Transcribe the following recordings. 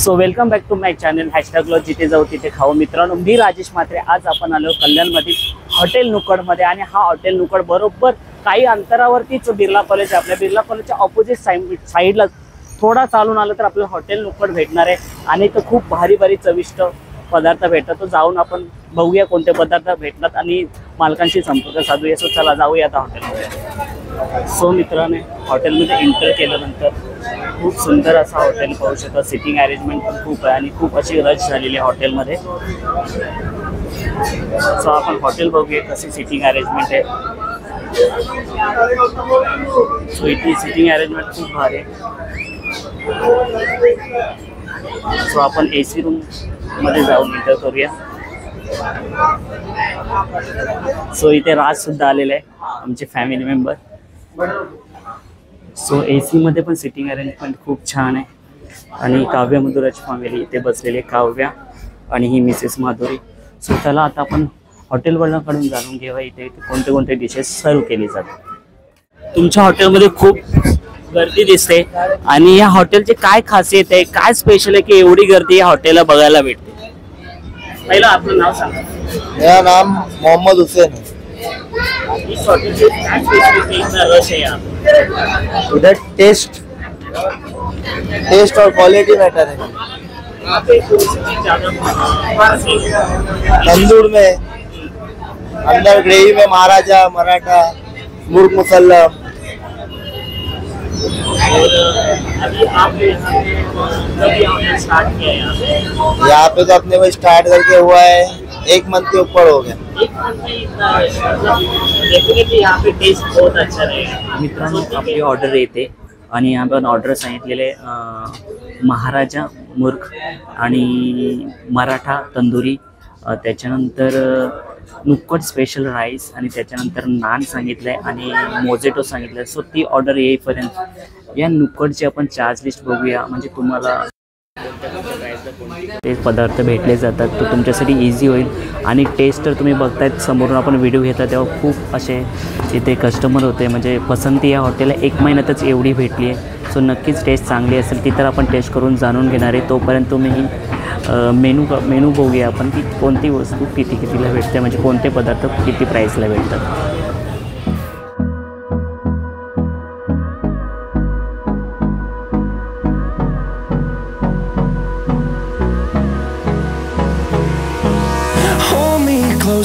So welcome back to my channel #लो जिथे जाऊ तिथे खाऊ. मित्रांनो, मी राजेश म्हात्रे. आज आपण आलो कल्याणमध्ये हॉटेल नुकडमध्ये आणि हा हॉटेल नुकड बरोबर काही अंतरावरतीच बिर्ला कॉलेज. आपल्या बिर्ला कॉलेजच्या ऑपोजिट साईडला थोडा चालून आलं तर आपल्याला हॉटेल नुकड भेटणार आहे आणि इथं खूप भारी भारी चविष्ट पदार्थ भेटतात. तो जाऊन आपण बघूया कोणते पदार्थ भेटतात आणि मालकांशी संपर्क साधूया. सो चला जाऊया आता हॉटेलमध्ये. सो मित्रांनो, हॉटेलमध्ये एंटर केल्यानंतर खूप सुंदर असा हॉटेल पाहू शकता. सिटिंग अरेंजमेंट पण खूप आहे आणि खूप अशी रश झालेली आहे हॉटेलमध्ये. सो आपण हॉटेल बघूया कशी सिटिंग अरेंजमेंट आहे. सो इथली सिटिंग अरेंजमेंट खूप भारी आहे. सो आपण AC रूम मध्ये जाऊन एंटर करूया. सो इथे राज सुद्धा आलेले आहे, आमचे फॅमिली मेंबर. सो AC मध्ये पण सिटिंग अरेंजमेंट खूप छान आहे आणि काव्या मधुराची फॅमिली इथे बसलेली. काव्या आणि ही मिसेस माधुरी. सो चला आता आपण हॉटेलवाल्याकडून जाणून घेऊया इथे कोणते कोणते डिशेस सर्व केले जातात. तुमच्या हॉटेलमध्ये खूप गर्दी दिसते आणि या हॉटेलची काय खासियत आहे, काय स्पेशल आहे की एवढी गर्दी या हॉटेलला बघायला भेटते? पहिला आपलं नाव सांगा. मेरा नाम मोहम्मद हुसैन है. इस होटल की क्या स्पेशलिटी इतना रश है यहाँ? उधर टेस्ट और क्वालिटी मैटर है. यहाँ पे कौन सी चीज़ ज़्यादा तंदूर में, अंदर ग्रेवी में महाराजा, मराठा, मुर्ग मुसल्लम. अभी आपने यहाँ स्टार्ट किया है? यहाँ पे तो अपने को स्टार्ट करके हुआ है 1 मंथ के ऊपर हो गया. डेफिनेटली यहाँ पे टेस्ट बहुत अच्छा रहेगा. मित्रांनो, आपली ऑर्डर येते आणि आपण ऑर्डर सांगितलेले महाराजा मुर्ग आणि मराठा तंदुरी, त्याच्यानंतर नुक्कड स्पेशल राईस आणि त्याच्यानंतर नान सांगितलंय आणि मोजेटो सांगितलंय. सो ती ऑर्डर येईपर्यंत या नुक्कडची आपण चार्ज लिस्ट बघूया, म्हणजे तुम्हाला ते पदार्थ भेटले जातात तो तुमच्यासाठी इझी होईल. आणि टेस्ट तर तुम्ही बघतायत, समोरून आपण व्हिडिओ घेता तेव्हा खूप असे इथे कस्टमर होते, म्हणजे पसंती या हॉटेलला 1 महिन्यातच एवढी भेटली आहे. सो नक्कीच टेस्ट चांगली असेल ती तर आपण टेस्ट करून जाणून घेणार आहे. तोपर्यंत तुम्ही मेनू बघूया आपण की कोणती वस्तू कितीला भेटते, म्हणजे कोणते पदार्थ किती प्राईसला भेटतात.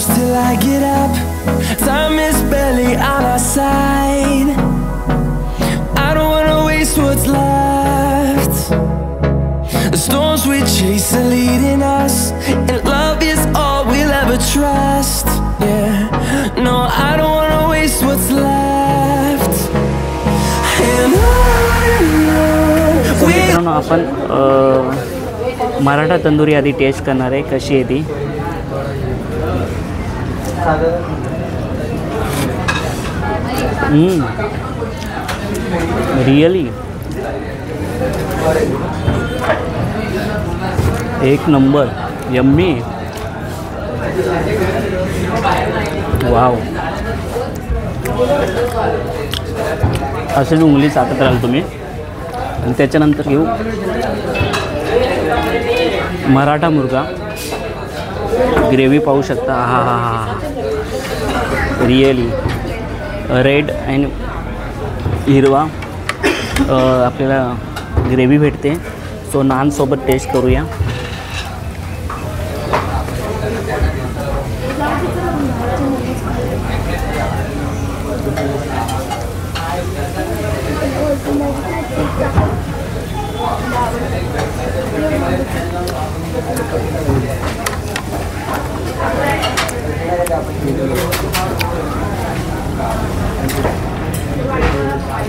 Till I get up, time is barely on our side. I don't wanna waste what's left. The storms we chase are leading us, and love is all we'll ever trust. Yeah, no, I don't wanna waste what's left. And मित्रांनो, आपण मराठा तंदुरी आधी taste करणार आहे कशी आहे ती. Really एक number, yummy. Wow, असे उंगली चाटत राहाल तुम्ही. आणि त्याच्यानंतर घेऊ मराठा मुर्गा. ग्रेव्ही पाहू शकता. हा हा हा, रिअली रेड अँड हिरवा आपल्याला ग्रेव्ही भेटते. सो नानसोबत टेस्ट करूया.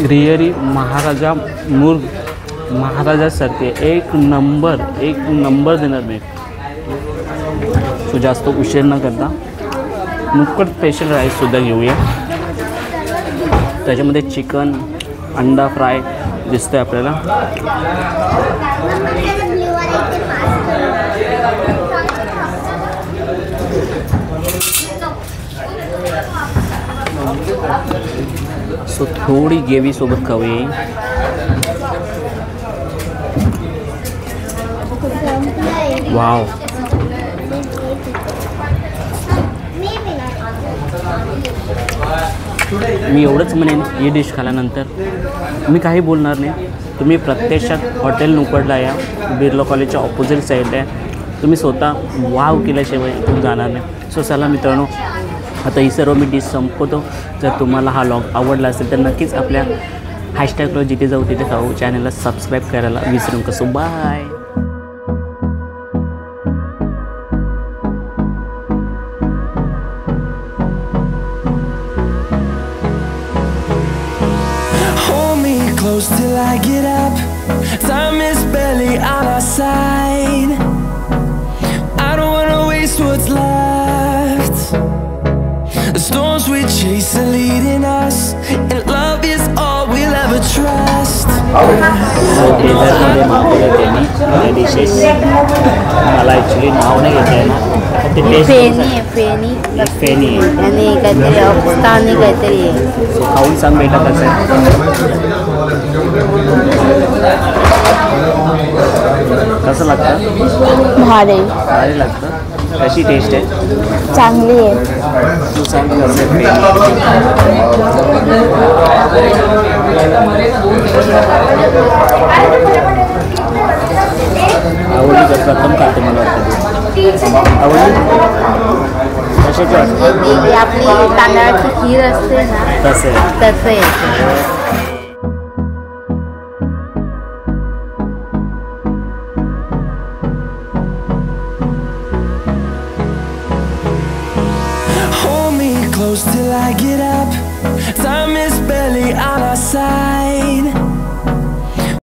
रिअली महाराजा मुर्ग महाराजासारखे एक नंबर देणार मी. सो जास्त उशीर न करता नुक्कड स्पेशल राईससुद्धा घेऊया. त्याच्यामध्ये चिकन, अंडा फ्राय दिसतंय आपल्याला. सो थोड़ी ग्रेवी सोबत खाऊया. वाव. मी एवढंच म्हणेन ही डिश खाल्यानंतर मी काही बोलणार नाही. तुम्ही प्रत्यक्षात हॉटेल नुकडला या, बिर्ला कॉलेजच्या ऑपोजिट साईडला आहे. तुम्ही स्वतः वाव केल्याशिवाय तुम्ही जाणार नाही. सो चला मित्रांनो, आता ही सर्व मी डिश संपवतो. जर तुम्हाला हा व्लॉग आवडला असेल तर नक्कीच आपल्या हॅशटॅगला जिथे जाऊ तिथे खाऊ चॅनलला सबस्क्राईब करायला विसरू नका. So bye. Close till I get up. Time is barely on our side. I don't wanna waste what's left. The storms we chase are leading us, and love is all we'll ever trust. डेझर्टमध्ये मागवलं त्यांनी dishes. मला actually नाव नाही घेता येणार. ते taste Feni आणि काहीतरी अफगाणी काहीतरी आहे. सो खाऊन सांग बेटा कसं आहे. कसं लागतं? भारी भारी लागतं. कशी टेस्ट आहे? चांगली आहे. तू सांग कसं आहे. आवडली तर प्रथम खाते मला वाटतं. आवडली कशाची वाटतं? ती आपली तांदळाची खीर असते ना, तसं आहे. तसं आहे. Hold me close till I get up. Time is barely on our side.